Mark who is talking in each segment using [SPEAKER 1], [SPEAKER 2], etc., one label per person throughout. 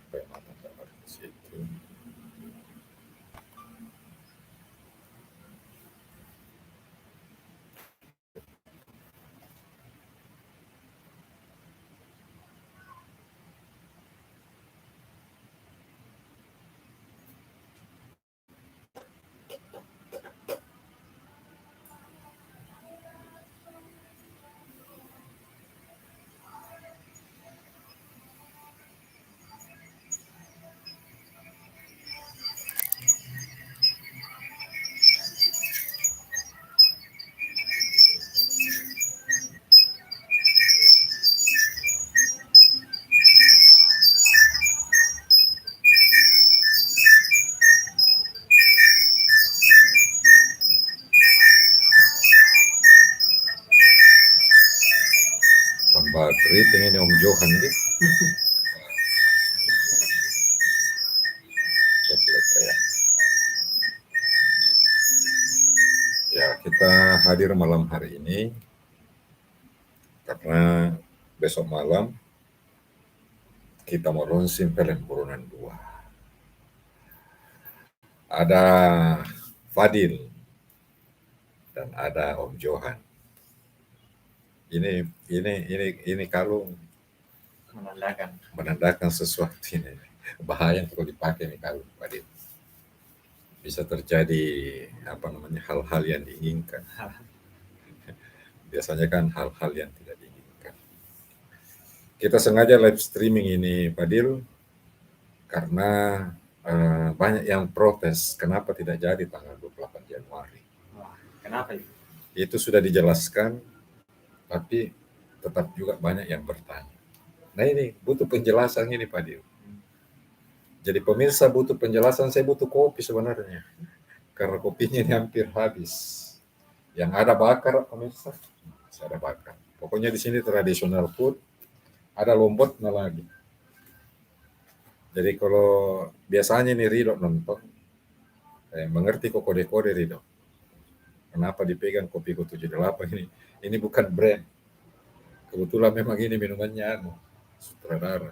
[SPEAKER 1] supaya mata gambar di situ. Tambah keriting ini Om Johan nih. Ya. Ya, kita hadir malam hari ini karena besok malam kita mau launching film Buronan 2. Ada Fadil dan ada Om Johan. Ini kalung menandakan sesuatu ini. Bahaya kalau dipakai nih kalung Fadil. Bisa terjadi hal-hal yang diinginkan. Biasanya kan hal-hal yang tidak diinginkan. Kita sengaja live streaming ini Fadil karena banyak yang protes kenapa tidak jadi tanggal 28 Januari.
[SPEAKER 2] Kenapa itu?
[SPEAKER 1] Itu sudah dijelaskan, tapi tetap juga banyak yang bertanya. Nah ini butuh penjelasan ini Fadil. Jadi pemirsa butuh penjelasan, saya butuh kopi sebenarnya. Karena kopinya ini hampir habis. Yang ada bakar pemirsa, saya ada bakar. Pokoknya di sini tradisional food, ada lomboknya lagi. Jadi kalau biasanya nih Ridho nonton, mengerti kok kode-kode Ridho. Kenapa dipegang Kopiko 78 ini? Ini bukan brand. Kebetulan memang ini minumannya sutradara.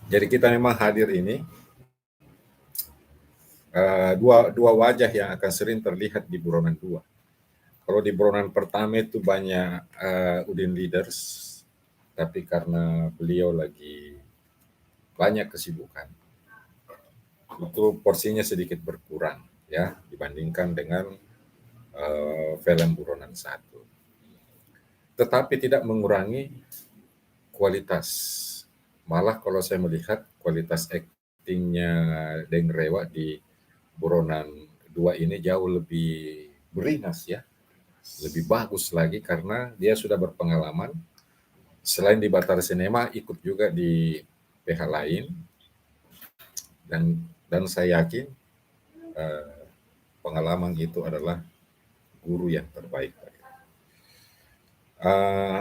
[SPEAKER 1] Jadi kita memang hadir ini dua wajah yang akan sering terlihat di Buronan 2. Kalau di Buronan pertama itu banyak Udin Leaders, tapi karena beliau lagi banyak kesibukan, itu porsinya sedikit berkurang ya dibandingkan dengan film Buronan 1. Tetapi tidak mengurangi kualitas. Malah kalau saya melihat kualitas aktingnya Deng Rewa di Buronan 2 ini jauh lebih beringas ya. Lebih bagus lagi karena dia sudah berpengalaman. Selain di Batar Cinema ikut juga di PH lain. Dan saya yakin pengalaman itu adalah guru yang terbaik.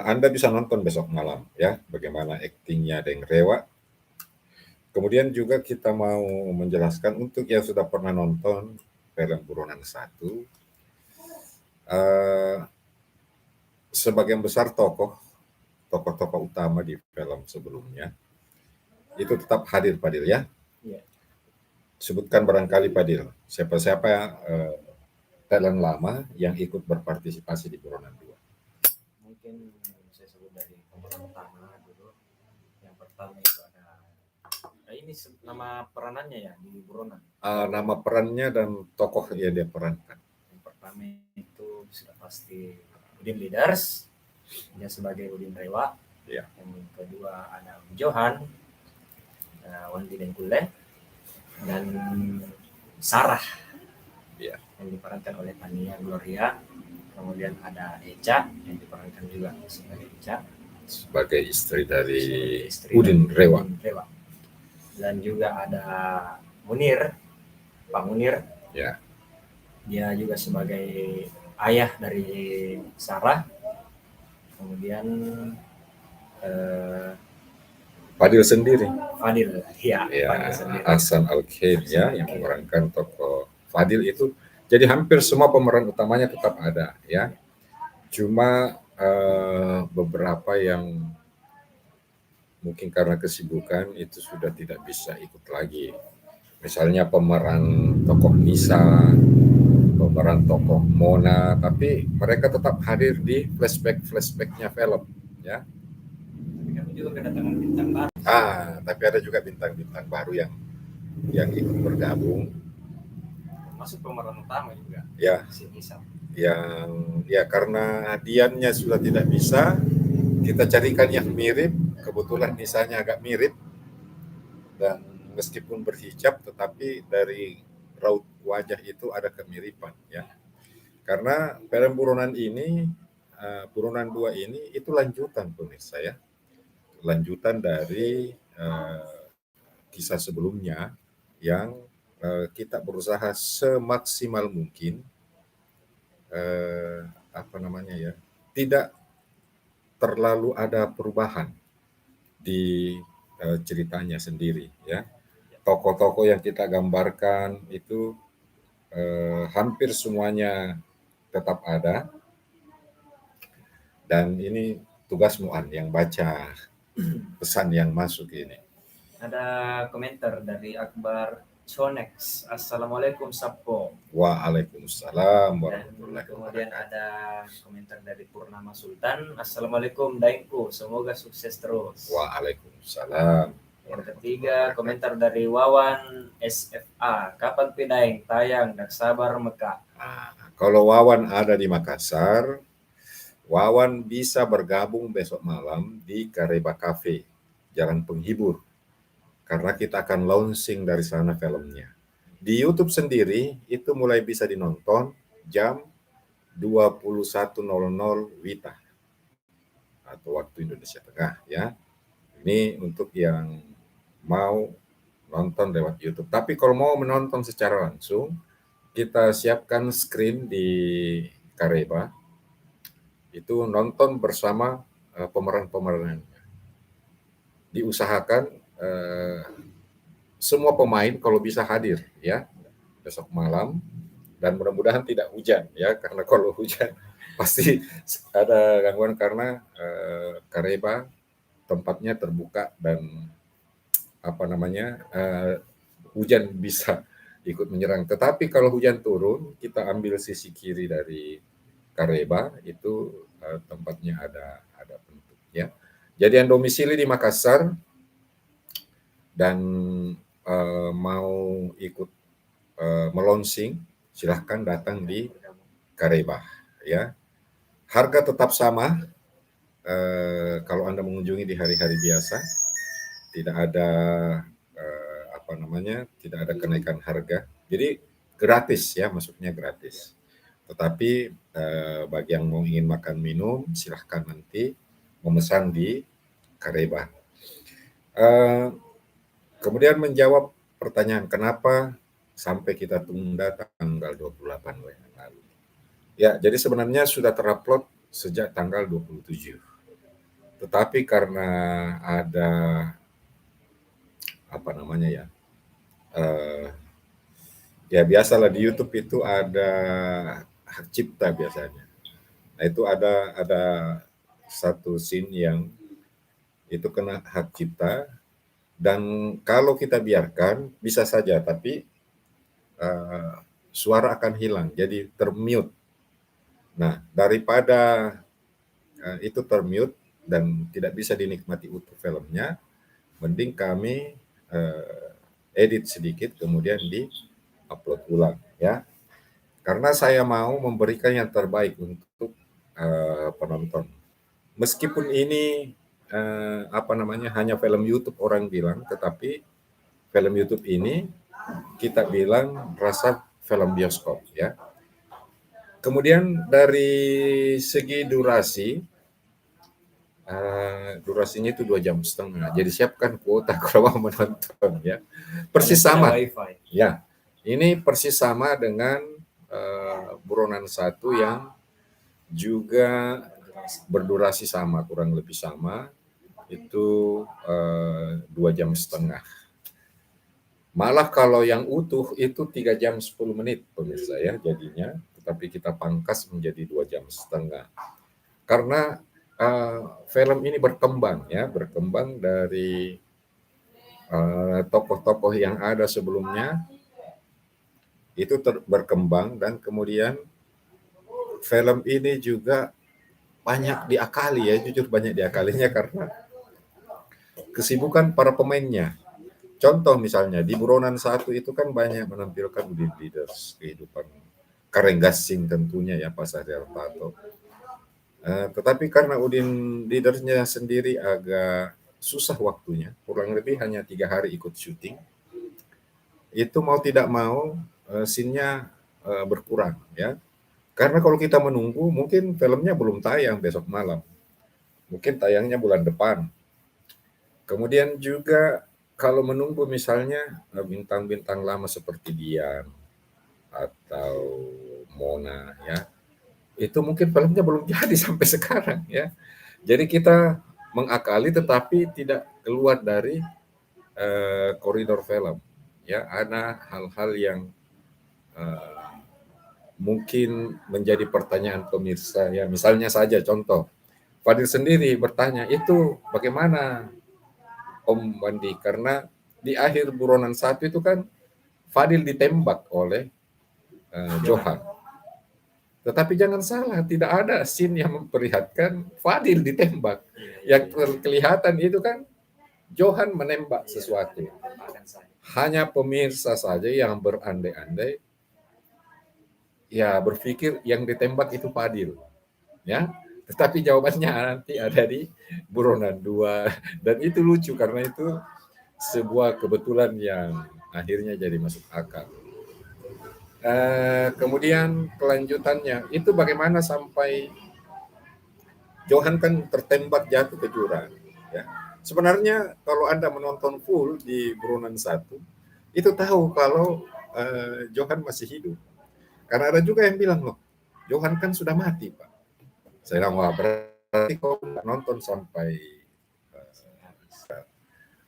[SPEAKER 1] Anda bisa nonton besok malam ya bagaimana aktingnya Deng Rewa. Kemudian juga kita mau menjelaskan untuk yang sudah pernah nonton film Buronan 1, sebagian besar tokoh-tokoh utama di film sebelumnya itu tetap hadir Fadil ya.
[SPEAKER 2] Iya.
[SPEAKER 1] Sebutkan barangkali Fadil siapa-siapa talent lama yang ikut berpartisipasi di Buronan 2.
[SPEAKER 2] Mungkin saya sebut dari pemeran utama dulu. Yang pertama itu ada ini nama peranannya ya di Buronan.
[SPEAKER 1] Nama perannya dan tokoh yang dia perankan.
[SPEAKER 2] Yang pertama itu sudah pasti Udin Leaders, dia sebagai Udin Rewa.
[SPEAKER 1] Ya.
[SPEAKER 2] Yang kedua ada Johan, Wandi Dengkule, dan Sarah.
[SPEAKER 1] Ya.
[SPEAKER 2] Yang diperankan oleh Tania Gloria. Kemudian ada Eca yang diperankan juga sebagai Eca,
[SPEAKER 1] sebagai istri dari Udin Rewa.
[SPEAKER 2] Dan juga ada Munir, Pak Munir.
[SPEAKER 1] Ya.
[SPEAKER 2] Dia juga sebagai ayah dari Sarah. Kemudian
[SPEAKER 1] Fadil sendiri.
[SPEAKER 2] Fadil, ya.
[SPEAKER 1] Ya,
[SPEAKER 2] Fadil sendiri.
[SPEAKER 1] Hasan Al-Khair ya yang memerankan tokoh Fadil itu. Jadi hampir semua pemeran utamanya tetap ada ya. Cuma beberapa yang mungkin karena kesibukan itu sudah tidak bisa ikut lagi. Misalnya pemeran tokoh Nisa, pemeran tokoh Mona, tapi mereka tetap hadir di flashback-flashbacknya film, ya.
[SPEAKER 2] Tapi kami juga kedatangan bintang baru.
[SPEAKER 1] Tapi ada juga bintang-bintang baru yang ikut bergabung.
[SPEAKER 2] Masuk pemeran utama juga.
[SPEAKER 1] Ya,
[SPEAKER 2] Si Nisa.
[SPEAKER 1] yang ya karena Diannya sudah tidak bisa, kita carikan yang mirip. Kebetulan Nisanya agak mirip, dan meskipun berhijab tetapi dari raut wajah itu ada kemiripan, ya. Karena film Buronan ini, Buronan 2 ini itu lanjutan pemirsa, ya. Lanjutan dari kisah sebelumnya yang kita berusaha semaksimal mungkin tidak terlalu ada perubahan di ceritanya sendiri, ya. Tokoh-tokoh yang kita gambarkan itu hampir semuanya tetap ada, dan ini tugas Mu'an yang baca pesan yang masuk ini.
[SPEAKER 2] Ada komentar dari Akbar Chonex. Assalamualaikum Sappo.
[SPEAKER 1] Waalaikumsalam
[SPEAKER 2] Dan
[SPEAKER 1] warahmatullahi
[SPEAKER 2] kemudian
[SPEAKER 1] wabarakatuh.
[SPEAKER 2] ada komentar dari Purnama Sultan. Assalamualaikum Daengku, semoga sukses terus.
[SPEAKER 1] Waalaikumsalam.
[SPEAKER 2] Yang ketiga komentar dari Wawan SFA. Kapan Pidaeng tayang dak sabar Mekah.
[SPEAKER 1] Kalau Wawan ada di Makassar, Wawan bisa bergabung besok malam di Kareba Cafe, Jalan Penghibur, karena kita akan launching dari sana filmnya. Di YouTube sendiri itu mulai bisa dinonton jam 21.00 WITA atau waktu Indonesia Tengah, ya. Ini untuk yang mau nonton lewat YouTube. Tapi kalau mau menonton secara langsung, kita siapkan screen di Kareba. Itu nonton bersama pemeran-pemerannya. Diusahakan semua pemain kalau bisa hadir, ya, besok malam, dan mudah-mudahan tidak hujan, ya, karena kalau hujan pasti ada gangguan karena Kareba tempatnya terbuka dan hujan bisa ikut menyerang. Tetapi kalau hujan turun, kita ambil sisi kiri dari Kareba, itu tempatnya ada bentuk, ya. Jadi yang domisili di Makassar dan mau ikut melonsing, silahkan datang di Kareba, ya. Harga tetap sama kalau Anda mengunjungi di hari-hari biasa, tidak ada tidak ada kenaikan harga. Jadi gratis, ya, masuknya gratis. Tetapi bagi yang mau ingin makan minum, silahkan nanti memesan di Kareba. Kemudian menjawab pertanyaan kenapa sampai kita tunda tanggal 28 yang lalu. Ya, jadi sebenarnya sudah terupload sejak tanggal 27. Tetapi karena ada ya biasalah di YouTube itu ada hak cipta biasanya. Nah, itu ada satu scene yang itu kena hak cipta, dan kalau kita biarkan bisa saja, tapi suara akan hilang, jadi termute. Nah, daripada itu termute dan tidak bisa dinikmati utuh filmnya, mending kami edit sedikit kemudian di-upload ulang, ya. Karena saya mau memberikan yang terbaik untuk penonton. Meskipun ini hanya film YouTube orang bilang, tetapi film YouTube ini kita bilang rasa film bioskop, ya. Kemudian dari segi durasi, durasinya itu 2,5 jam. Jadi siapkan kuota kalau mau menonton, ya. Persis sama. Ya, ini persis sama dengan Buronan 1 yang juga berdurasi sama, kurang lebih sama. Itu 2,5 jam. Malah kalau yang utuh itu 3 jam 10 menit pemirsa, ya, jadinya, tetapi kita pangkas menjadi 2,5 jam. Karena film ini berkembang ya, berkembang dari tokoh-tokoh yang ada sebelumnya itu berkembang, dan kemudian film ini juga banyak diakali ya, jujur banyak diakalinya karena kesibukan para pemainnya. Contoh misalnya di Buronan 1 itu kan banyak menampilkan Udin Leaders, kehidupan Karenggasing tentunya ya, Pak Sahrial Tato. Tetapi karena Udin Leadersnya sendiri agak susah waktunya, kurang lebih hanya 3 hari ikut syuting, itu mau tidak mau scene-nya berkurang ya. Karena kalau kita menunggu, mungkin filmnya belum tayang besok malam, mungkin tayangnya bulan depan. Kemudian juga kalau menunggu misalnya bintang-bintang lama seperti Dian atau Mona ya, itu mungkin filmnya belum jadi sampai sekarang ya. Jadi kita mengakali tetapi tidak keluar dari koridor film ya. Ada hal-hal yang eh, mungkin menjadi pertanyaan pemirsa ya. Misalnya saja contoh, Fadil sendiri bertanya, itu bagaimana Om Wandi? Karena di akhir Buronan 1 itu kan Fadil ditembak oleh Johan. Tetapi jangan salah, tidak ada scene yang memperlihatkan Fadil ditembak. Yang kelihatan itu kan Johan menembak sesuatu. Hanya pemirsa saja yang berandai-andai, ya berpikir yang ditembak itu Fadil. Ya, tetapi jawabannya nanti ada di Buronan 2. Dan itu lucu karena itu sebuah kebetulan yang akhirnya jadi masuk akal. Kemudian kelanjutannya itu bagaimana sampai Johan kan tertembak jatuh ke jurang. Ya. Sebenarnya kalau Anda menonton full di Buronan 1, itu tahu kalau Johan masih hidup. Karena ada juga yang bilang, loh, Johan kan sudah mati, Pak. Saya bilang, wah berarti kau nonton sampai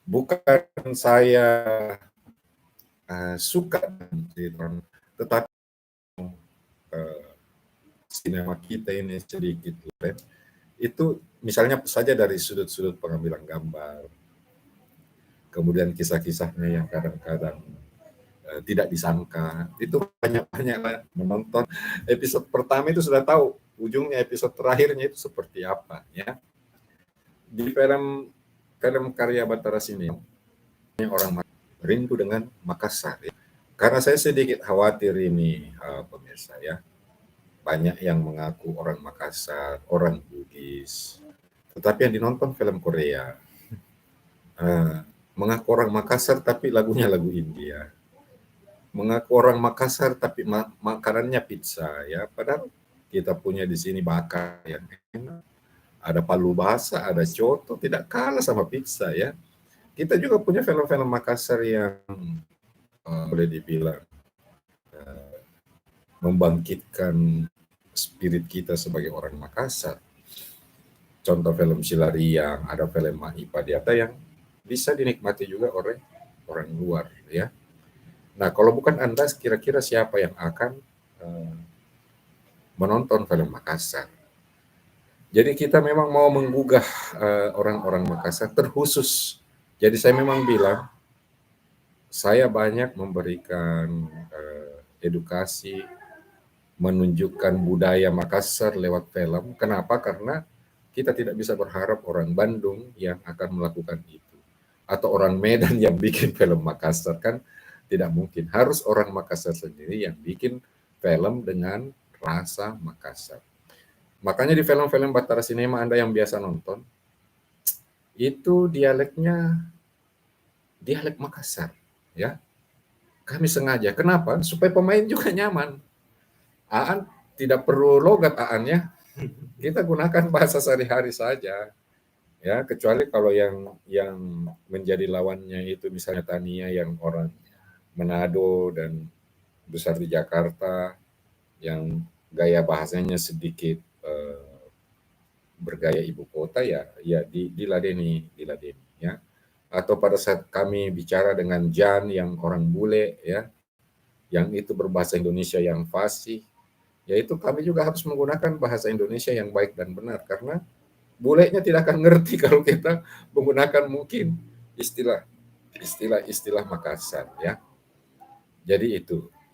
[SPEAKER 1] bukan saya suka, tetapi sinema kita ini sedikit keren. Itu misalnya saja dari sudut-sudut pengambilan gambar, kemudian kisah-kisahnya yang kadang-kadang tidak disangka, itu banyak-banyak menonton episode pertama itu sudah tahu ujungnya episode terakhirnya itu seperti apa ya. Di film karya Batara Sini orang rindu dengan Makassar ya. Karena saya sedikit khawatir ini pemirsa ya, banyak yang mengaku orang Makassar, orang Bugis, tetapi yang dinonton film Korea mengaku orang Makassar tapi lagunya lagu India, mengaku orang Makassar tapi makanannya pizza ya, padahal kita punya di sini bakar yang enak, ada palu basah, ada coto, tidak kalah sama pizza ya. Kita juga punya film-film Makassar yang boleh dibilang membangkitkan spirit kita sebagai orang Makassar. Contoh film Silariang, ada film Mahipa Diata yang bisa dinikmati juga oleh orang luar ya. Nah, kalau bukan Anda, kira-kira siapa yang akan menonton film Makassar? Jadi kita memang mau menggugah orang-orang Makassar terkhusus. Jadi saya memang bilang, saya banyak memberikan edukasi, menunjukkan budaya Makassar lewat film. Kenapa? Karena kita tidak bisa berharap orang Bandung yang akan melakukan itu. Atau orang Medan yang bikin film Makassar, kan tidak mungkin. Harus orang Makassar sendiri yang bikin film dengan rasa Makassar. Makanya di film-film Batara Sinema Anda yang biasa nonton, itu dialeknya dialek Makassar. Ya, kami sengaja. Kenapa? Supaya pemain juga nyaman. Aan tidak perlu logat Aan ya. Kita gunakan bahasa sehari-hari saja. Ya, kecuali kalau yang menjadi lawannya itu misalnya Tania yang orang Manado dan besar di Jakarta, yang gaya bahasanya sedikit bergaya ibu kota ya diladeni ya. Atau pada saat kami bicara dengan Jan yang orang bule ya, yang itu berbahasa Indonesia yang fasih, yaitu kami juga harus menggunakan bahasa Indonesia yang baik dan benar, karena bulenya tidak akan ngerti kalau kita menggunakan mungkin istilah Makassar ya. Jadi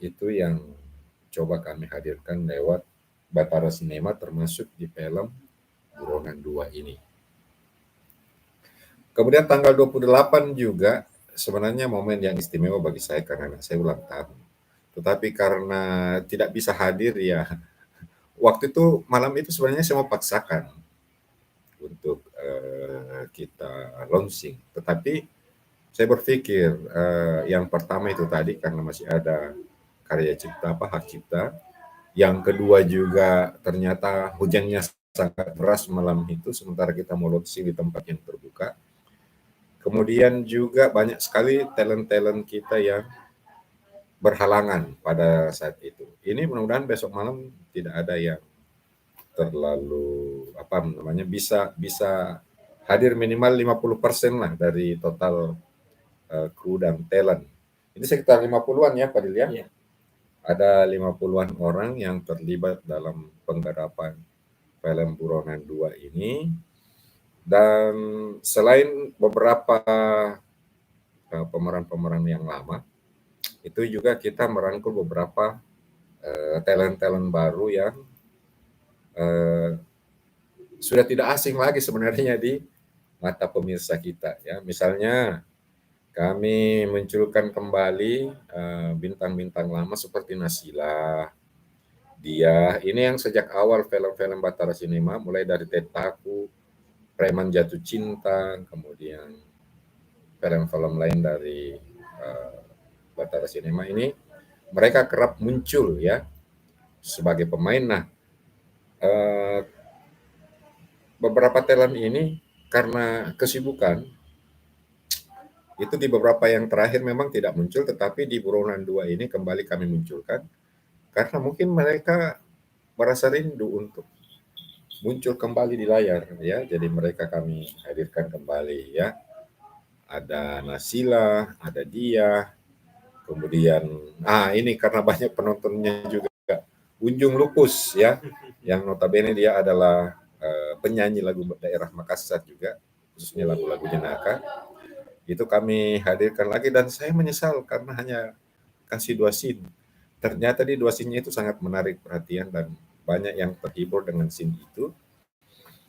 [SPEAKER 1] itu yang coba kami hadirkan lewat Batara Sinema termasuk di film Buronan 2 ini. Kemudian tanggal 28 juga sebenarnya momen yang istimewa bagi saya karena saya ulang tahun. Tetapi karena tidak bisa hadir ya, waktu itu malam itu sebenarnya saya mau paksakan untuk kita launching. Tetapi saya berpikir yang pertama itu tadi karena masih ada karya cipta hak cipta. Yang kedua juga ternyata hujannya sangat deras malam itu sementara kita mau launching di tempat yang terbuka. Kemudian juga banyak sekali talent-talent kita yang berhalangan pada saat itu. Ini mudah-mudahan besok malam tidak ada yang terlalu bisa hadir minimal 50% lah dari total kru dan talent. Ini sekitar 50-an ya Pak Dil ya?
[SPEAKER 2] Iya.
[SPEAKER 1] Ada 50-an orang yang terlibat dalam penggarapan film Buronan 2 ini. Dan selain beberapa pemeran-pemeran yang lama, itu juga kita merangkul beberapa talent-talent baru yang sudah tidak asing lagi sebenarnya di mata pemirsa kita ya. Misalnya kami munculkan kembali bintang-bintang lama seperti Nasila, dia ini yang sejak awal film-film Batara Sinema mulai dari Tetaku, Preman Jatuh Cinta, kemudian film-film lain dari Batara Sinema ini mereka kerap muncul ya sebagai pemain. Nah, beberapa talent ini karena kesibukan itu di beberapa yang terakhir memang tidak muncul, tetapi di Buronan 2 ini kembali kami munculkan karena mungkin mereka merasa rindu untuk muncul kembali di layar ya. Jadi mereka kami hadirkan kembali ya. Ada Nasila, ada dia, kemudian ini karena banyak penontonnya juga Unjung Lupus ya, yang notabene dia adalah penyanyi lagu daerah Makassar juga, khususnya lagu-lagu Jenaka. Itu kami hadirkan lagi dan saya menyesal karena hanya kasih 2 scene. Ternyata di 2 scene-nya itu sangat menarik perhatian dan banyak yang terhibur dengan scene itu.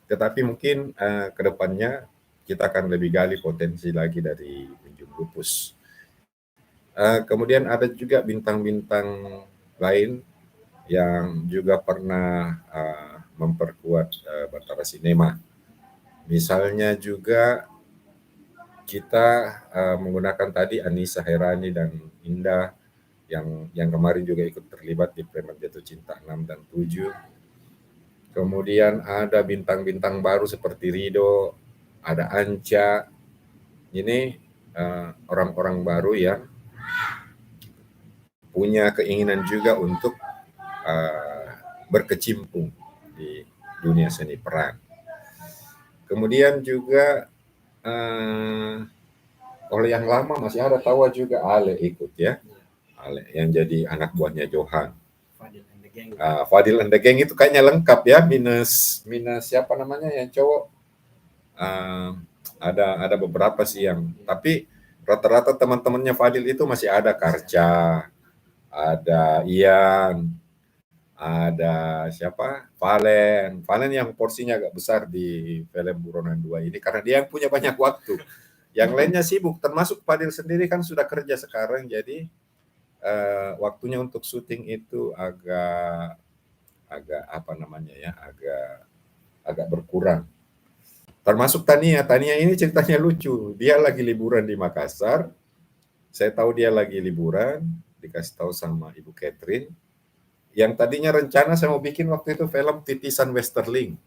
[SPEAKER 1] Tetapi mungkin ke depannya kita akan lebih gali potensi lagi dari Unjung Lupus. Kemudian ada juga bintang-bintang lain yang juga pernah memperkuat Batara Sinema. Misalnya juga kita menggunakan tadi Anissa Herani dan Indah yang kemarin juga ikut terlibat di Preman Jatuh Cinta 6 dan 7. Kemudian ada bintang-bintang baru seperti Rido, ada Anca. Ini orang-orang baru yang punya keinginan juga untuk berkecimpung di dunia seni peran. Kemudian juga oleh yang lama masih ada Tawa juga Ale ikut ya. Ale yang jadi anak buahnya Johan. Fadil and the Gang itu kayaknya lengkap ya, minus siapa namanya yang cowok. Ada beberapa sih yang, tapi rata-rata teman-temannya Fadil itu masih ada Karca, ada Ian, ada siapa? Valen yang porsinya agak besar di film Buronan 2 ini karena dia yang punya banyak waktu. Yang lainnya sibuk, termasuk Fadil sendiri kan sudah kerja sekarang, jadi waktunya untuk syuting itu agak agak berkurang. Termasuk Tania ini ceritanya lucu. Dia lagi liburan di Makassar. Saya tahu dia lagi liburan, dikasih tahu sama Ibu Catherine. Yang tadinya rencana saya mau bikin waktu itu film Titisan Westerling.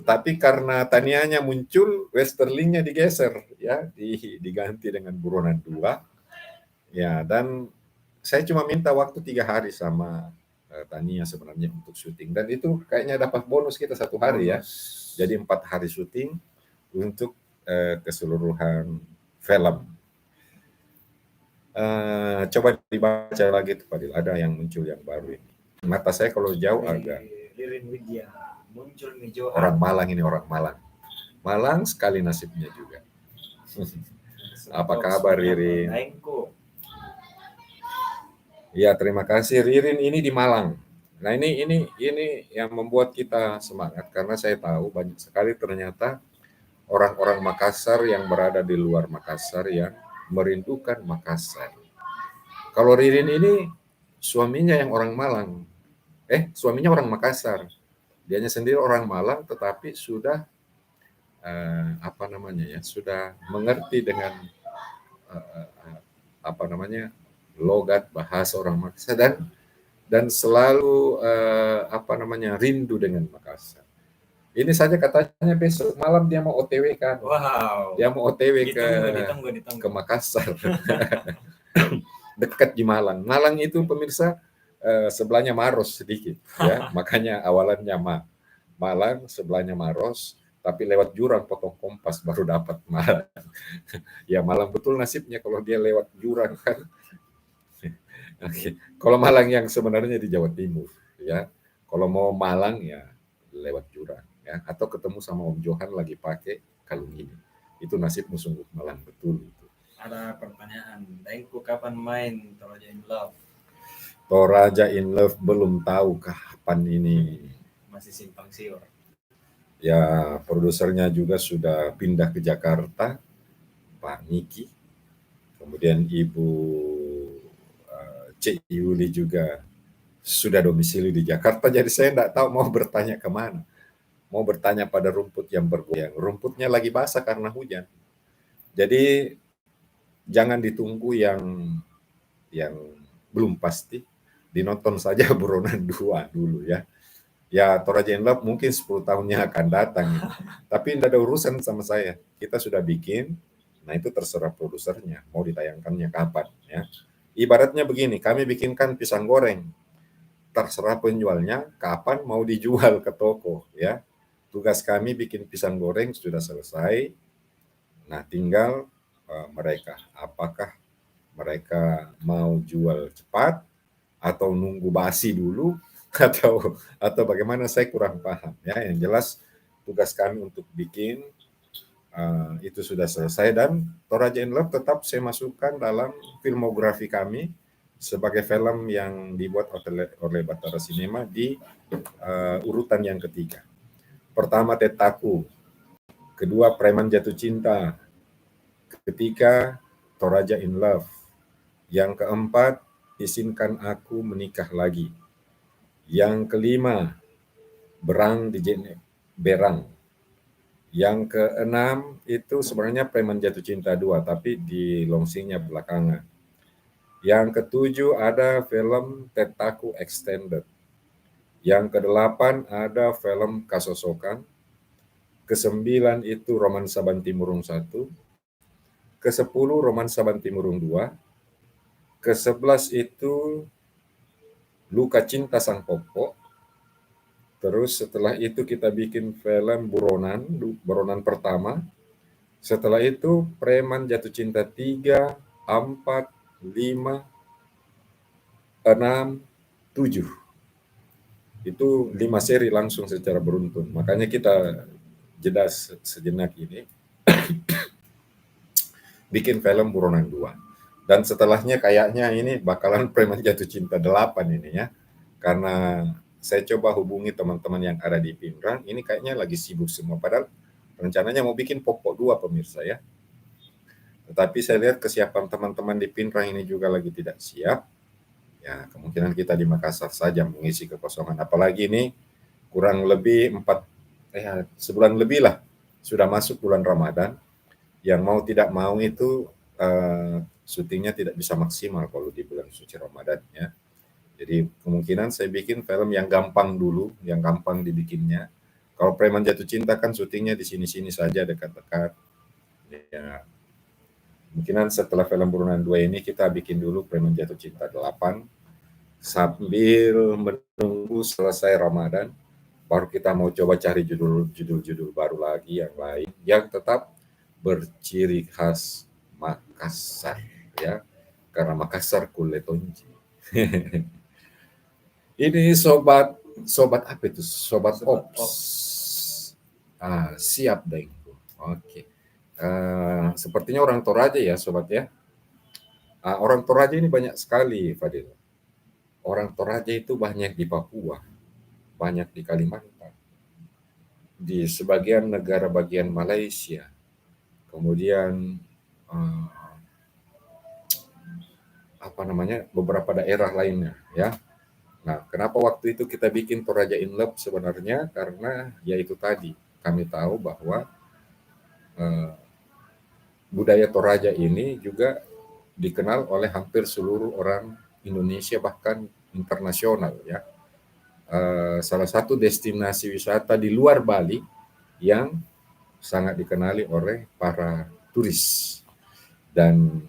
[SPEAKER 1] Tetapi karena Tanianya muncul, Westerlingnya digeser ya, diganti dengan Buronan 2. Ya, dan saya cuma minta waktu 3 hari sama Tania sebenarnya untuk syuting, dan itu kayaknya dapat bonus kita 1 hari ya. Jadi 4 hari syuting untuk keseluruhan film. Coba dibaca lagi tuh Fadil, ada yang muncul yang baru ini. Mata saya kalau jauh agak.
[SPEAKER 2] Lirin Widya. Muncul nih Johan.
[SPEAKER 1] Orang Malang ini, orang Malang. Malang sekali nasibnya juga. Apa kabar Ririn?
[SPEAKER 2] Lainku.
[SPEAKER 1] Ya, terima kasih Ririn, ini di Malang. Nah, ini yang membuat kita semangat karena saya tahu banyak sekali ternyata orang-orang Makassar yang berada di luar Makassar yang merindukan Makassar. Kalau Ririn ini suaminya yang orang Malang. Suaminya orang Makassar. Dianya sendiri orang Malang tetapi sudah sudah mengerti dengan logat bahasa orang Makassar dan selalu rindu dengan Makassar. Ini saja katanya besok malam dia mau OTW kan.
[SPEAKER 2] Wow.
[SPEAKER 1] Dia mau OTW
[SPEAKER 2] Ditunggu.
[SPEAKER 1] ke Makassar. Dekat di Malang. Malang itu pemirsa sebelahnya Maros sedikit ya. Makanya awalannya Malang, sebelahnya Maros, tapi lewat jurang potong kompas baru dapat Malang. Ya Malang betul nasibnya kalau dia lewat jurang kan. Oke. Kalau Malang yang sebenarnya di Jawa Timur ya. Kalau mau Malang ya lewat jurang ya, atau ketemu sama Om Johan lagi pakai kalung ini. Itu nasibmu sungguh Malang betul itu.
[SPEAKER 2] Ada pertanyaan, Daengku kapan main Toraja in Love?
[SPEAKER 1] Toraja in Love belum tahu kapan ini.
[SPEAKER 2] Masih simpang siur.
[SPEAKER 1] Ya, produsernya juga sudah pindah ke Jakarta, Pak Niki. Kemudian Ibu Cik Yuli juga sudah domisili di Jakarta, jadi saya tidak tahu mau bertanya kemana. Mau bertanya pada rumput yang bergoyang. Rumputnya lagi basah karena hujan. Jadi jangan ditunggu yang belum pasti. Dinonton saja Buronan 2 dulu ya. Ya Toraja in Love mungkin 10 tahunnya akan datang. Tapi tidak ada urusan sama saya. Kita sudah bikin, nah itu terserah produsernya. Mau ditayangkannya kapan ya. Ibaratnya begini, kami bikinkan pisang goreng. Terserah penjualnya kapan mau dijual ke toko ya. Tugas kami bikin pisang goreng sudah selesai. Nah, tinggal mereka apakah mereka mau jual cepat atau nunggu basi dulu atau bagaimana, saya kurang paham ya. Yang jelas tugas kami untuk bikin itu sudah selesai dan Toraja in Love tetap saya masukkan dalam filmografi kami sebagai film yang dibuat oleh Batara Cinema di urutan yang ketiga. Pertama Tetaku, kedua Preman Jatuh Cinta, ketiga Toraja in Love, yang keempat Izinkan Aku Menikah Lagi, yang kelima Berang di Berang, yang keenam itu sebenarnya Preman Jatuh Cinta 2 tapi di launchingnya belakangan. Yang ketujuh ada film Tetaku Extended. Yang kedelapan ada film Kasosokan. Kesembilan itu Romansa Bantimurung 1. Ke-10 Romansa Bantimurung 2. Ke-11 itu Luka Cinta Sang Popo. Terus setelah itu kita bikin film Buronan pertama. Setelah itu Preman Jatuh Cinta 3, 4, 5, 6, 7. Itu 5 seri langsung secara beruntun. Makanya kita jeda sejenak ini bikin film Buronan 2. Dan setelahnya kayaknya ini bakalan Preman Jatuh Cinta 8 ini ya. Karena saya coba hubungi teman-teman yang ada di Pinrang, ini kayaknya lagi sibuk semua. Padahal rencananya mau bikin Popok 2 pemirsa ya. Tetapi saya lihat kesiapan teman-teman di Pinrang ini juga lagi tidak siap. Ya, kemungkinan kita di Makassar saja mengisi kekosongan. Apalagi ini kurang lebih sebulan lebih lah sudah masuk bulan Ramadan. Yang mau tidak mau itu syutingnya tidak bisa maksimal kalau di bulan suci Ramadan ya. Jadi kemungkinan saya bikin film yang gampang dulu, yang gampang dibikinnya. Kalau Preman Jatuh Cinta kan syutingnya di sini-sini saja dekat-dekat. Ya, kemungkinan setelah film Buronan 2 ini kita bikin dulu Preman Jatuh Cinta 8 sambil menunggu selesai Ramadan, baru kita mau coba cari judul-judul baru lagi yang lain yang tetap berciri khas Makassar ya, karena Makassar kuletonji. Ini sobat Sobat apa itu? Sobat
[SPEAKER 2] Sobat
[SPEAKER 1] Ops. Siap Dengku. Oke. Sepertinya orang Toraja ya, sobat ya. Orang Toraja ini banyak sekali, Fadil. Orang Toraja itu banyak di Papua, banyak di Kalimantan, di sebagian negara bagian Malaysia, kemudian eh, apa namanya beberapa daerah lainnya ya. Nah, kenapa waktu itu kita bikin Toraja in Love sebenarnya karena yaitu tadi kami tahu bahwa eh, budaya Toraja ini juga dikenal oleh hampir seluruh orang Indonesia bahkan internasional ya. Salah satu destinasi wisata di luar Bali yang sangat dikenali oleh para turis dan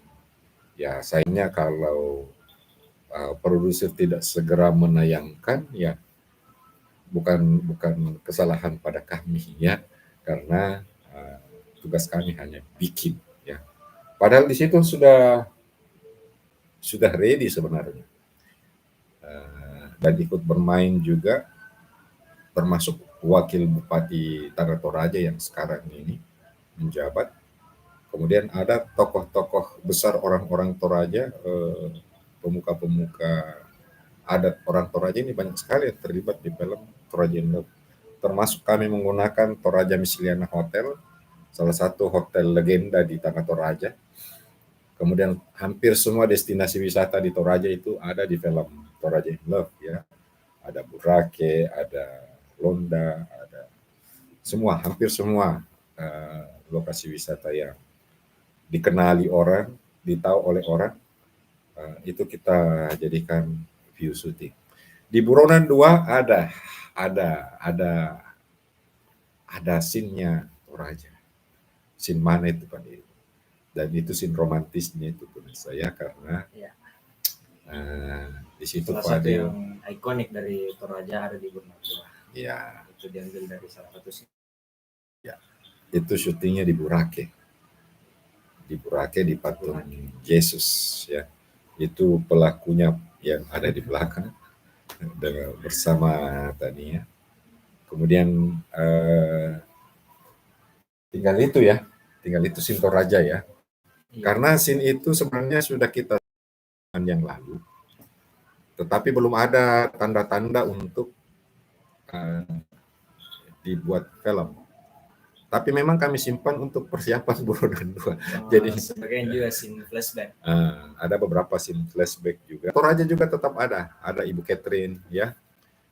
[SPEAKER 1] ya sayangnya kalau produser tidak segera menayangkan ya bukan bukan kesalahan pada kami ya karena tugas kami hanya bikin ya padahal di situ sudah ready sebenarnya dan ikut bermain juga termasuk wakil Bupati Tanah Toraja yang sekarang ini menjabat. Kemudian ada tokoh-tokoh besar orang-orang Toraja, pemuka-pemuka adat orang Toraja ini banyak sekali yang terlibat di film Toraja in Love. Termasuk kami menggunakan Toraja Misliana Hotel, salah satu hotel legenda di Tanah Toraja. Kemudian hampir semua destinasi wisata di Toraja itu ada di film Toraja in Love ya. Ada Burake, ada Londa, ada semua, hampir semua lokasi wisata yang dikenali orang, ditahu oleh orang, itu kita jadikan view shooting. Di Buronan 2 ada ada scene-nya Toraja. Scene mana itu Pak? Dan itu scene romantisnya itu menurut saya karena
[SPEAKER 2] Ya.
[SPEAKER 1] Di situ
[SPEAKER 2] Salah
[SPEAKER 1] Pak
[SPEAKER 2] satu
[SPEAKER 1] Adil.
[SPEAKER 2] yang ikonik dari Toraja ada di Buronan 2.
[SPEAKER 1] Ya,
[SPEAKER 2] Itu diambil dari salah satu scene.
[SPEAKER 1] ya. Itu syutingnya di Burake. Di Burake di patung Yesus ya. Itu pelakunya yang ada di belakang bersama tadi ya. Kemudian tinggal itu scene Toraja ya.
[SPEAKER 2] Iya.
[SPEAKER 1] Karena scene itu sebenarnya sudah kita yang lalu, tetapi belum ada tanda-tanda untuk dibuat film. Tapi memang kami simpan untuk persiapan Buronan 2. Jadi
[SPEAKER 2] sebagian juga scene flashback.
[SPEAKER 1] Ada beberapa scene flashback juga. Toraja juga tetap ada Ibu Catherine ya,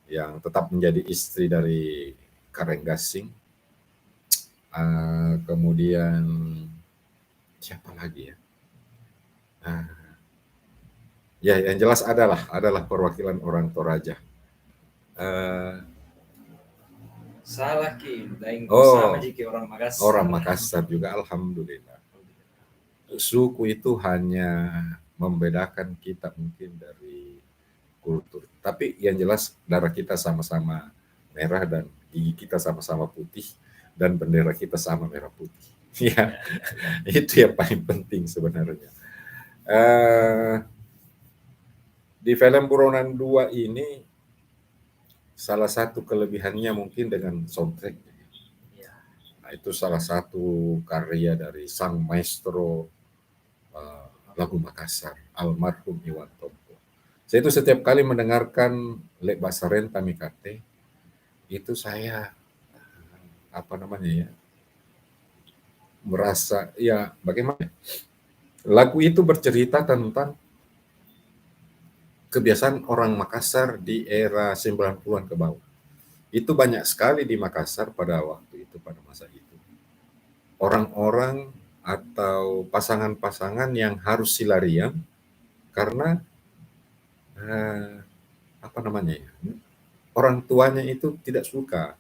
[SPEAKER 1] yang tetap menjadi istri dari Karenggasing. Kemudian siapa lagi ya? Ya, yang jelas adalah perwakilan orang Toraja.
[SPEAKER 2] Salah Ki, lain
[SPEAKER 1] Oh,
[SPEAKER 2] sama jika orang Makassar.
[SPEAKER 1] orang Makassar juga, alhamdulillah. Suku itu hanya membedakan kita mungkin dari kultur. Tapi yang jelas darah kita sama-sama merah dan gigi kita sama-sama putih dan bendera kita sama merah putih. Ya, itu yang paling penting sebenarnya. Di film Buronan 2 ini salah satu kelebihannya mungkin dengan soundtrack. Nah, itu salah satu karya dari sang maestro lagu Makassar, almarhum Iwan Tompo. Saya itu setiap kali mendengarkan Lek Basaren Tamikate, itu saya apa namanya ya, merasa ya bagaimana lagu itu bercerita tentang kebiasaan orang Makassar di era 90-an ke bawah. Itu banyak sekali di Makassar pada waktu itu, pada masa itu. Orang-orang atau pasangan-pasangan yang harus silarian karena apa namanya ya, orang tuanya itu tidak suka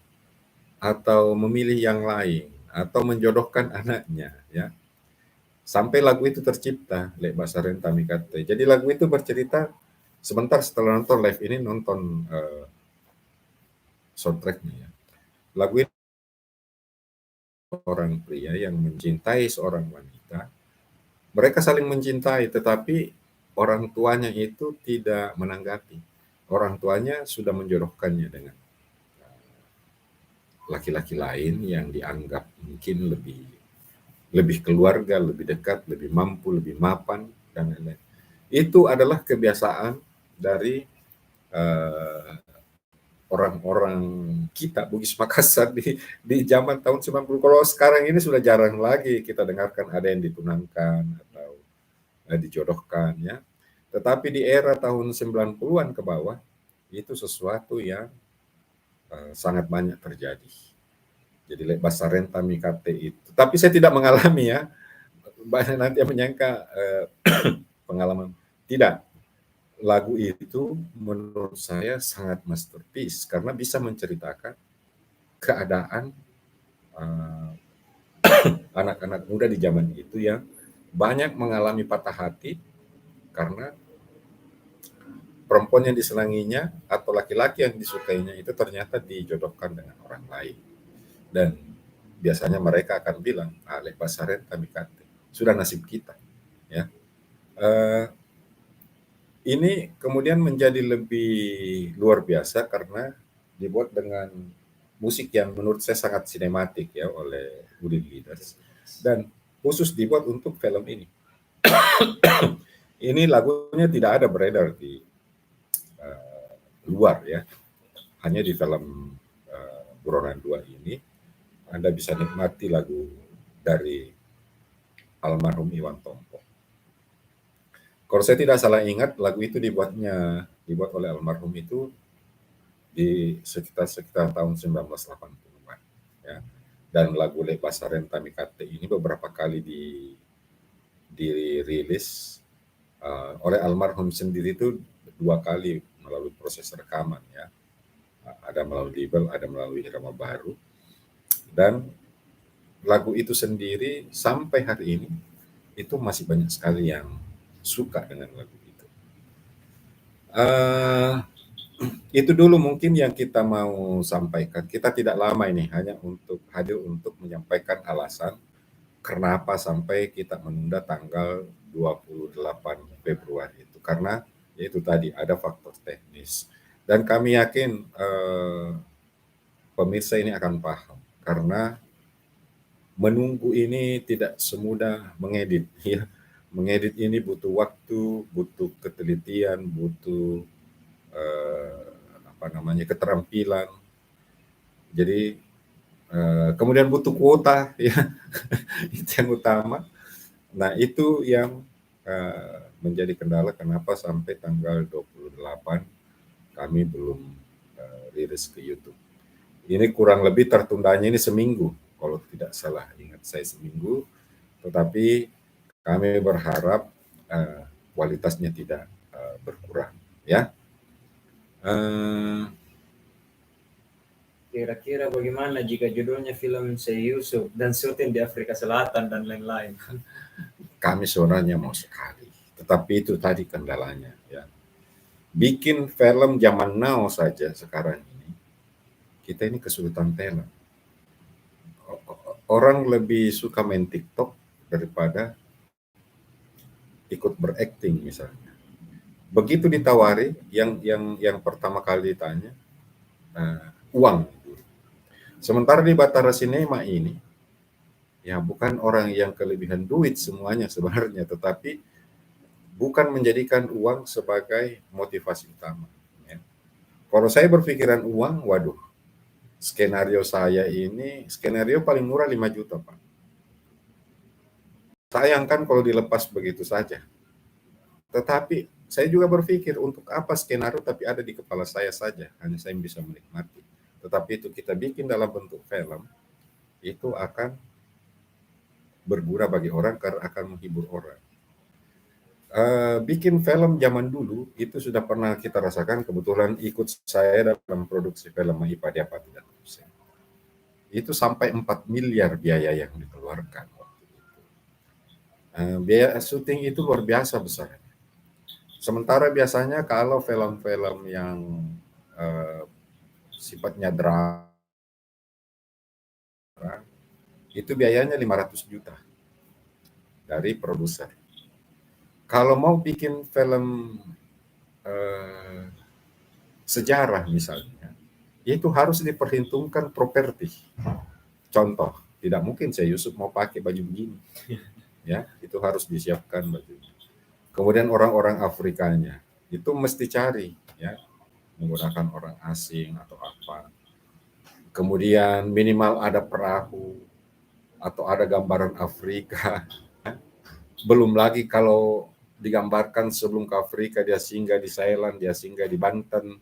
[SPEAKER 1] atau memilih yang lain atau menjodohkan anaknya ya. Sampai lagu itu tercipta, Lek Basaren Tamikate. Jadi lagu itu bercerita sebentar setelah nonton live ini, nonton soundtracknya ya. Lagu itu orang pria yang mencintai seorang wanita, mereka saling mencintai, tetapi orang tuanya itu tidak menanggapi. orang tuanya sudah menjodohkannya dengan laki-laki lain yang dianggap mungkin lebih keluarga, lebih dekat, lebih mampu, lebih mapan, dan lain-lain. Itu adalah kebiasaan dari uh, orang-orang kita Bugis Makassar di zaman tahun 90. Kalau sekarang ini sudah jarang lagi kita dengarkan ada yang ditunangkan atau dijodohkan ya. Tetapi di era tahun 90-an ke bawah itu sesuatu yang sangat banyak terjadi. Jadi Basarenta Mikate itu. Tapi saya tidak mengalami ya. Banyak nanti yang menyangka pengalaman. Tidak. Lagu itu menurut saya sangat masterpiece karena bisa menceritakan keadaan anak-anak muda di zaman itu yang banyak mengalami patah hati karena perempuan yang disenanginya atau laki-laki yang disukainya itu ternyata dijodohkan dengan orang lain. Dan biasanya mereka akan bilang, "Ale pasaren kami kate, sudah nasib kita." Ya. Ini kemudian menjadi lebih luar biasa karena dibuat dengan musik yang menurut saya sangat sinematik ya oleh Udin Leaders dan khusus dibuat untuk film ini. Ini lagunya tidak ada beredar di luar ya, hanya di film Buronan 2 ini Anda bisa nikmati lagu dari almarhum Iwan Tompo. Kalau saya tidak salah ingat, lagu itu dibuat oleh almarhum itu di sekitar tahun 1980-an. Ya. Dan lagu Le Pasaren Tamikate ini beberapa kali dirilis oleh almarhum sendiri itu 2 kali melalui proses rekaman ya. Ada melalui label, ada melalui irama baru. Dan lagu itu sendiri sampai hari ini itu masih banyak sekali yang suka dengan lagu itu. Itu dulu mungkin yang kita mau sampaikan. Kita tidak lama ini, hanya untuk hadir untuk menyampaikan alasan kenapa sampai kita menunda tanggal 28 Februari itu. Karena yaitu tadi ada faktor teknis. Dan kami yakin pemirsa ini akan paham. Karena menunggu ini tidak semudah mengedit. Ya. Mengedit ini butuh waktu, butuh ketelitian, butuh keterampilan. Jadi kemudian butuh kuota ya itu yang utama. Nah itu yang menjadi kendala kenapa sampai tanggal 28 kami belum rilis ke YouTube. Ini kurang lebih tertundanya ini seminggu kalau tidak salah, ingat saya seminggu, tetapi kami berharap kualitasnya tidak berkurang ya.
[SPEAKER 2] Kira-kira bagaimana jika judulnya film Syekh Yusuf dan syuting di Afrika Selatan dan lain-lain?
[SPEAKER 1] Kami sebenarnya mau sekali, tetapi itu tadi kendalanya ya. Bikin film zaman now saja sekarang ini, kita ini kesulitan talent. Orang lebih suka main TikTok daripada ikut berakting misalnya. Begitu ditawari, yang pertama kali ditanya uang. Sementara di Batara Sinema ini, ya bukan orang yang kelebihan duit semuanya sebenarnya, tetapi bukan menjadikan uang sebagai motivasi utama. Ya. Kalau saya berpikiran uang, waduh, skenario saya ini, skenario paling murah 5 juta, Pak. Sayangkan kalau dilepas begitu saja. Tetapi saya juga berpikir untuk apa skenario tapi ada di kepala saya saja, hanya saya yang bisa menikmati. Tetapi itu kita bikin dalam bentuk film, itu akan berguna bagi orang karena akan menghibur orang. Bikin film zaman dulu itu sudah pernah kita rasakan, kebetulan ikut saya dalam produksi film Mahipadi Apa Tidak. Itu sampai 4 miliar biaya yang dikeluarkan. Biaya syuting itu luar biasa besar. Sementara biasanya kalau film-film yang sifatnya drama itu biayanya 500 juta dari produser. Kalau mau bikin film sejarah misalnya, itu harus diperhitungkan properti. Contoh, tidak mungkin saya Yusuf mau pakai baju begini, ya itu harus disiapkan baju. Kemudian orang-orang Afrikanya itu mesti cari, ya menggunakan orang asing atau apa. Kemudian minimal ada perahu atau ada gambaran Afrika. Belum lagi kalau digambarkan sebelum ke Afrika dia singgah di Thailand, dia singgah di Banten,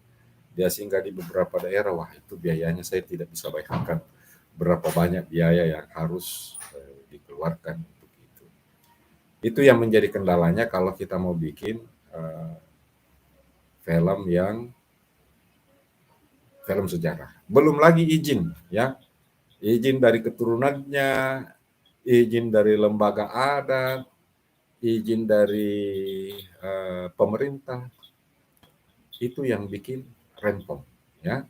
[SPEAKER 1] dia singgah di beberapa daerah. Wah itu biayanya saya tidak bisa bayangkan berapa banyak biaya yang harus dikeluarkan untuk itu. Itu yang menjadi kendalanya kalau kita mau bikin film sejarah. Belum lagi izin, ya izin dari keturunannya, izin dari lembaga adat, izin dari pemerintah, itu yang bikin rempong, ya.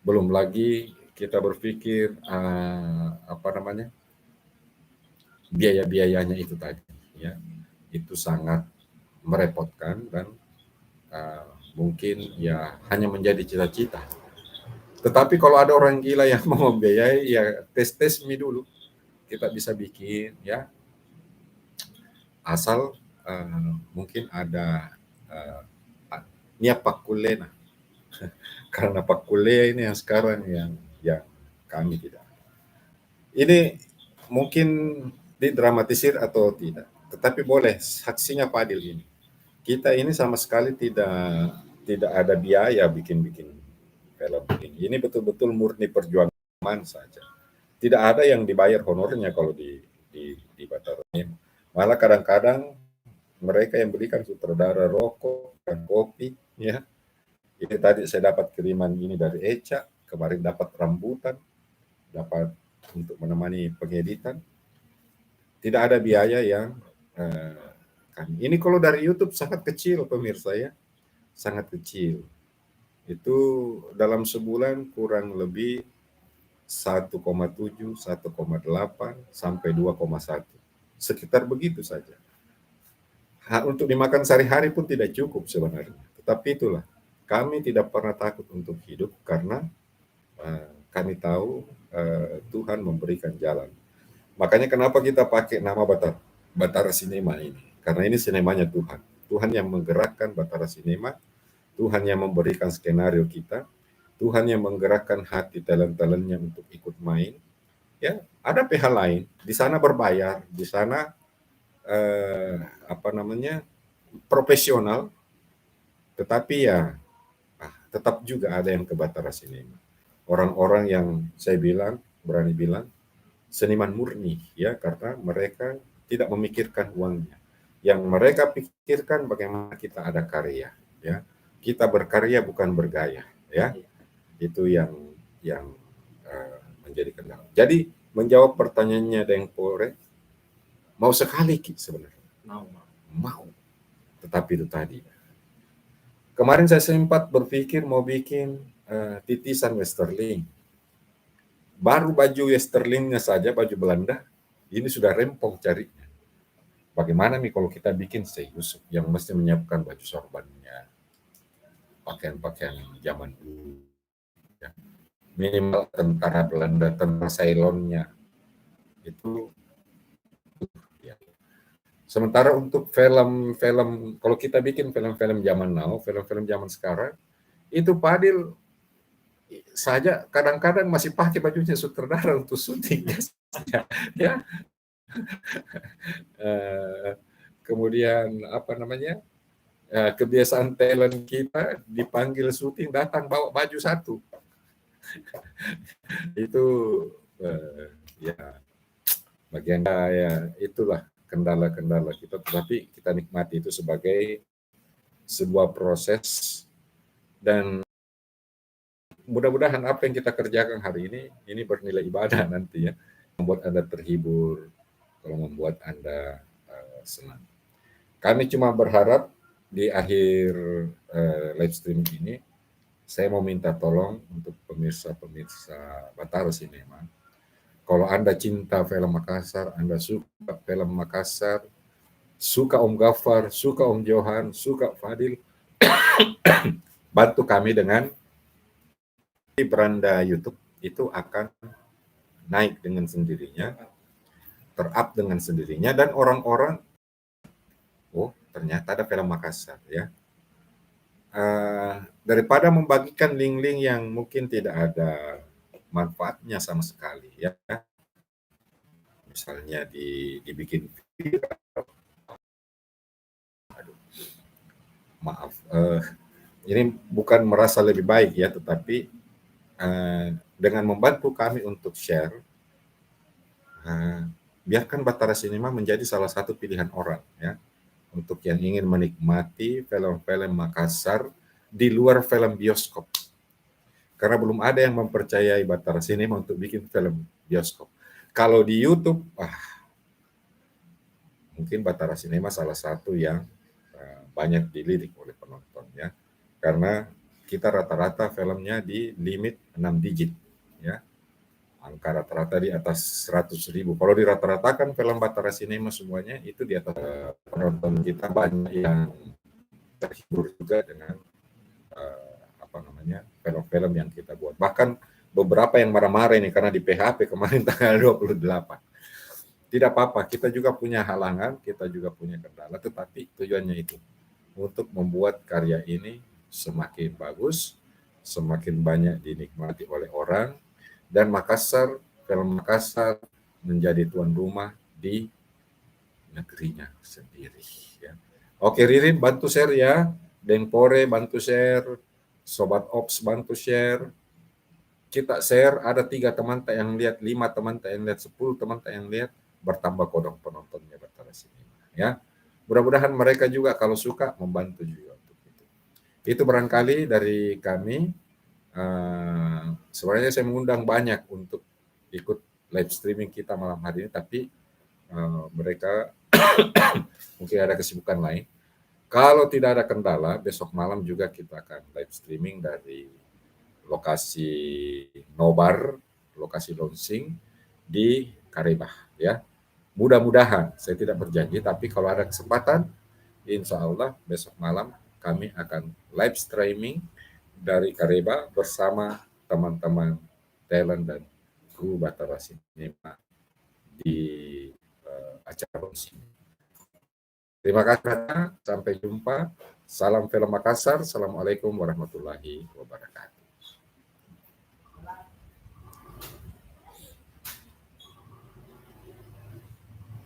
[SPEAKER 1] Belum lagi kita berpikir biaya-biayanya itu tadi, ya itu sangat merepotkan dan mungkin ya hanya menjadi cita-cita. Tetapi kalau ada orang gila yang mau membiayai, ya tes mie dulu, kita bisa bikin, ya asal mungkin ada niat pakulena karena pakulena ini yang sekarang yang kami tidak. Ini mungkin didramatisir atau tidak, tetapi boleh saksinya Fadil ini. Kita ini sama sekali tidak ada biaya bikin film ini. Ini betul-betul murni perjuangan saja. Tidak ada yang dibayar honornya kalau di Batara ini. Malah kadang-kadang mereka yang belikan sutradara rokok dan kopi, ya. Ini tadi saya dapat kiriman ini dari Eca, kemarin dapat rambutan, dapat untuk menemani pengeditan. Tidak ada biaya yang ini kalau dari YouTube sangat kecil pemirsa, ya, sangat kecil. Itu dalam sebulan kurang lebih 1,7, 1,8 sampai 2,1. Sekitar begitu saja. Untuk dimakan sehari-hari pun tidak cukup sebenarnya. Tetapi itulah, kami tidak pernah takut untuk hidup karena kami tahu Tuhan memberikan jalan. Makanya kenapa kita pakai nama Batara Cinema ini? Karena ini sinemanya Tuhan. Tuhan yang menggerakkan Batara Cinema, Tuhan yang memberikan skenario kita, Tuhan yang menggerakkan hati talent-talentnya untuk ikut main. Ya, ada pihak lain di sana berbayar, di sana profesional, tetapi ya tetap juga ada yang ke Batara Cinema. Orang-orang yang saya berani bilang seniman murni, ya, karena mereka tidak memikirkan uangnya. Yang mereka pikirkan bagaimana kita ada karya, ya. Kita berkarya bukan bergaya, ya. Itu yang menjadi kendala. Jadi menjawab pertanyaannya Deng Pore, mau sekali sebenarnya. Mau. Tetapi itu tadi. Kemarin saya sempat berpikir mau bikin titisan Westerling. Baru baju Westerlingnya saja, baju Belanda, ini sudah rempong carinya. Bagaimana nih kalau kita bikin Syekh Yusuf yang mesti menyiapkan baju sorbannya, pakaian-pakaian zaman dulu, ya. Minimal tentara Belanda, tentara Ceylonnya, itu. Ya. Sementara untuk film-film, kalau kita bikin film-film zaman now, film-film zaman sekarang, itu Fadil saja kadang-kadang masih pakai bajunya sutradara untuk syuting, ya. Kemudian kebiasaan talent kita dipanggil syuting datang bawa baju satu. Itu ya bagian ya itulah kendala-kendala kita, tetapi kita nikmati itu sebagai sebuah proses dan mudah-mudahan apa yang kita kerjakan hari ini bernilai ibadah nanti, ya, membuat Anda terhibur, kalau membuat Anda senang. Kami cuma berharap di akhir live stream ini, saya mau minta tolong untuk pemirsa Batara Cinema. Kalau Anda cinta film Makassar, Anda suka film Makassar, suka Om Gafar, suka Om Johan, suka Fadil, bantu kami dengan di beranda YouTube itu akan naik dengan sendirinya, ter-up dengan sendirinya, dan orang-orang, oh ternyata ada film Makassar ya. Daripada membagikan link-link yang mungkin tidak ada manfaatnya sama sekali ya, misalnya dibikin viral, aduh, maaf, ini bukan merasa lebih baik ya, tetapi dengan membantu kami untuk share, biarkan Batara Cinema menjadi salah satu pilihan orang ya, untuk yang ingin menikmati film-film Makassar di luar film bioskop. Karena belum ada yang mempercayai Batara Cinema untuk bikin film bioskop. Kalau di YouTube, mungkin Batara Cinema salah satu yang banyak dilirik oleh penonton ya. Karena kita rata-rata filmnya di limit 6 digit ya. Angka rata-rata di atas 100.000. Kalau dirata-ratakan film Batara Cinema semuanya itu di atas, penonton kita banyak yang terhibur juga dengan film-film yang kita buat. Bahkan beberapa yang marah-marah ini karena di PHP kemarin tanggal 28. Tidak apa-apa, kita juga punya halangan, kita juga punya kendala, tetapi tujuannya itu untuk membuat karya ini semakin bagus, semakin banyak dinikmati oleh orang, dan Makassar, film Makassar menjadi tuan rumah di negerinya sendiri. Ya. Oke Ririn, bantu share ya. Dengpore bantu share, Sobat Ops bantu share. Kita share, ada 3 teman tak yang lihat, 5 teman tak yang lihat, 10 teman tak yang lihat, bertambah kodok penontonnya Batara Cinema. Ya. Mudah-mudahan mereka juga kalau suka membantu juga untuk itu. Itu barangkali dari kami. Sebenarnya saya mengundang banyak untuk ikut live streaming kita malam hari ini, tapi mereka mungkin ada kesibukan lain. Kalau tidak ada kendala, besok malam juga kita akan live streaming dari lokasi Nobar, lokasi launching di Karebah ya. Mudah-mudahan, saya tidak berjanji, tapi kalau ada kesempatan, insya Allah besok malam kami akan live streaming dari Karebah bersama teman-teman talent dan kru Batara Cinema di acara launching. Terima kasih, sampai jumpa. Salam film Makassar. Assalamualaikum warahmatullahi wabarakatuh.